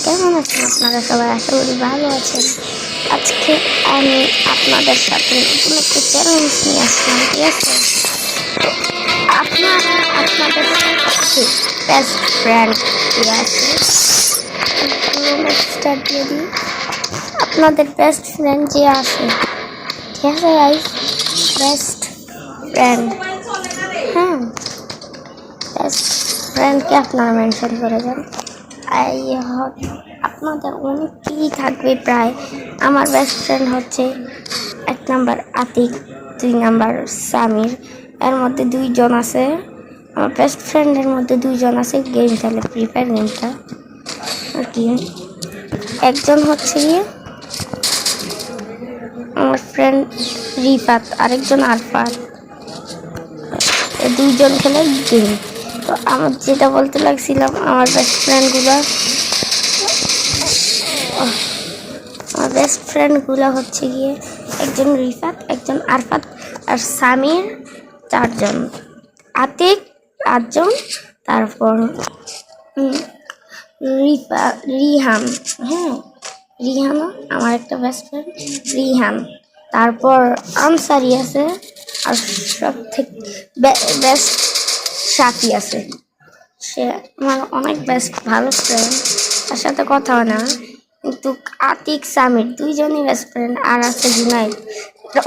কেমন আছেন আপনারা সবাই? আশা করি ভালো আছেন। আজকে আমি আপনাদের সাথে নতুন একটি চ্যালেঞ্জ নিয়ে আসলাম, ঠিক আছে? তো আপনারা আপনাদের সবচেয়ে বেস্ট ফ্রেন্ড দিয়ে আছে স্টার্ট দিয়ে দিই। আপনাদের বেস্ট ফ্রেন্ড যে আছে, ঠিক আছে গাইস? বেস্ট ফ্রেন্ড, হ্যাঁ, বেস্ট ফ্রেন্ডকে আপনারা মেনশন করে দেন। আপনাদের অনেকেই থাকবে প্রায়। আমার বেস্ট ফ্রেন্ড হচ্ছে 1 নাম্বার আতিক, 2 নাম্বার সামির। এর মধ্যে 2 জন আছে, আমার বেস্ট ফ্রেন্ডের মধ্যে 2 জন আছে গেম খেলে, ফ্রি ফায়ার গেমটা আর কি। একজন হচ্ছে গিয়ে আমার ফ্রেন্ড রিফাত, আরেকজন আরফাত। 2 জন খেলে গেম। তো আমার যেটা বলতে লাগছিলাম, আমার বেস্ট ফ্রেন্ডগুলো হচ্ছে গিয়ে একজন রিফাত, একজন আরফাত আর সামির, 4 জন। আতিক 8 জন, তারপর রিহান, হ্যাঁ, রিহানও আমার একটা বেস্ট ফ্রেন্ড, রিহান। তারপর আনসারি আছে, আর সব থেকে বেস্ট সাথী আছে। সে আমার অনেক বেস্ট ভালো ফ্রেন্ড, তার সাথে কথা হয় না, কিন্তু আতিক সামির 2 জনই বেস্ট ফ্রেন্ড। আর আছে জুনাইদ,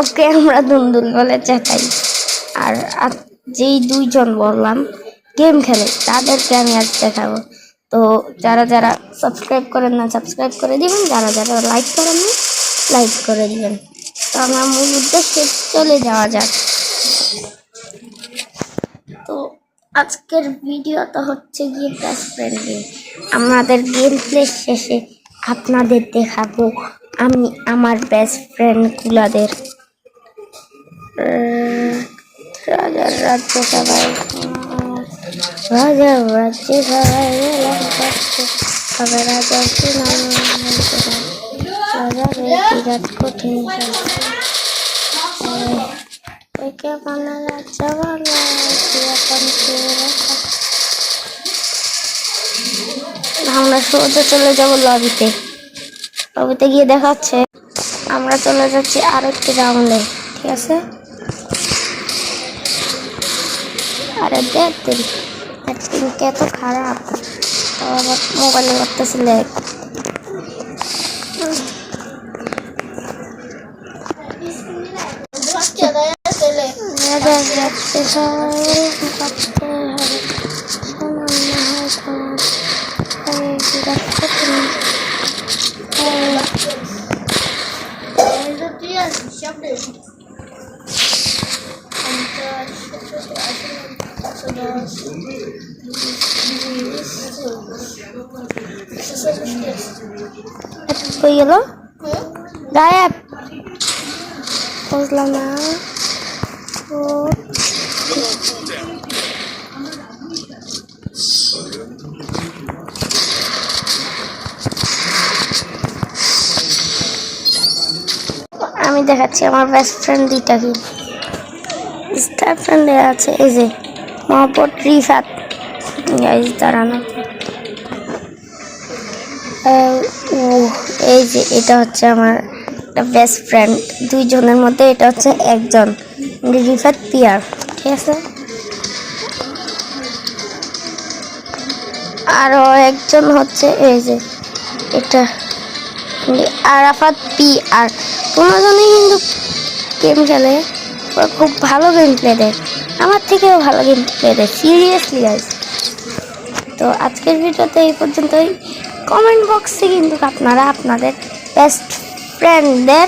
ওকে আমরা দুন্দুল বলে চেঁচাই। আর যেই 2 জন বললাম গেম খেলে, তাদেরকে আমি আজ দেখাবো। তো যারা যারা সাবস্ক্রাইব করেন না, সাবস্ক্রাইব করে দিবেন। যারা যারা লাইক করেন না, লাইক করে দিবেন। তো আমার মূল উদ্দেশ্যে চলে যাওয়া যাক। তো আজকের ভিডিওটা হচ্ছে গিয়ে বেস্ট ফ্রেন্ড গেম। আমাদের গেম প্লে শেষে আপনাদের দেখাবো আমি আমার বেস্ট ফ্রেন্ডগুলাদের। রাজার রাজ্য সবাই, রাজার রাজ্যে সবাই তবে রাজার রাজার বিরাট কঠিন আমরা সোজা চলে যাবো লবিতে। লবিতে গিয়ে দেখা হচ্ছে। আমরা চলে যাচ্ছি আরেকটি রাউন্ডে, ঠিক আছে? আরে দেখ অ্যাক্টিং এত খারাপ, আবার মোবাইলে করতেছে ল্যাগ। কই গেল? গায়েব, বুঝলাম না। আমি দেখাচ্ছি আমার বেস্ট ফ্রেন্ড 2টা কি স্টার ফ্রেন্ডে আছে। এই যে মহব্বত রিফাত, গাইস দাঁড়ানো। এই যে এটা হচ্ছে আমার বেস্ট ফ্রেন্ড 2 জনের মধ্যে, এটা হচ্ছে একজন রিফাত পিয়ার, ঠিক আছে? আরো একজন হচ্ছে এই যে এটা আরাফাত পি। আর 15 জনই কিন্তু গেম খেলে, খুব ভালো গেম প্লে দেয়, আমার থেকেও ভালো গেম প্লে দেয়, সিরিয়াসলি গাইস। তো আজকের ভিডিওতে এই পর্যন্তই। কমেন্ট বক্সে কিন্তু আপনারা আপনাদের বেস্ট ফ্রেন্ডদের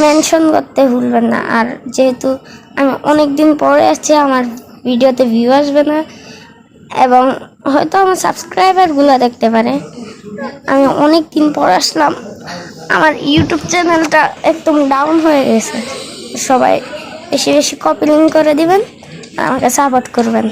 মেনশন করতে ভুলবেন না। আর যেহেতু আমি অনেক দিন পরে আসছি, আমার ভিডিওতে ভিউ আসবে না এবং হয়তো আমার সাবস্ক্রাইবারগুলো দেখতে পারে আমি অনেক দিন পর আসলাম। আমার ইউটিউব চ্যানেলটা একদম ডাউন হয়ে গেছে। সবাই বেশি বেশি কপি লিঙ্ক করে দিবেন, আমাকে সাপোর্ট করবেন।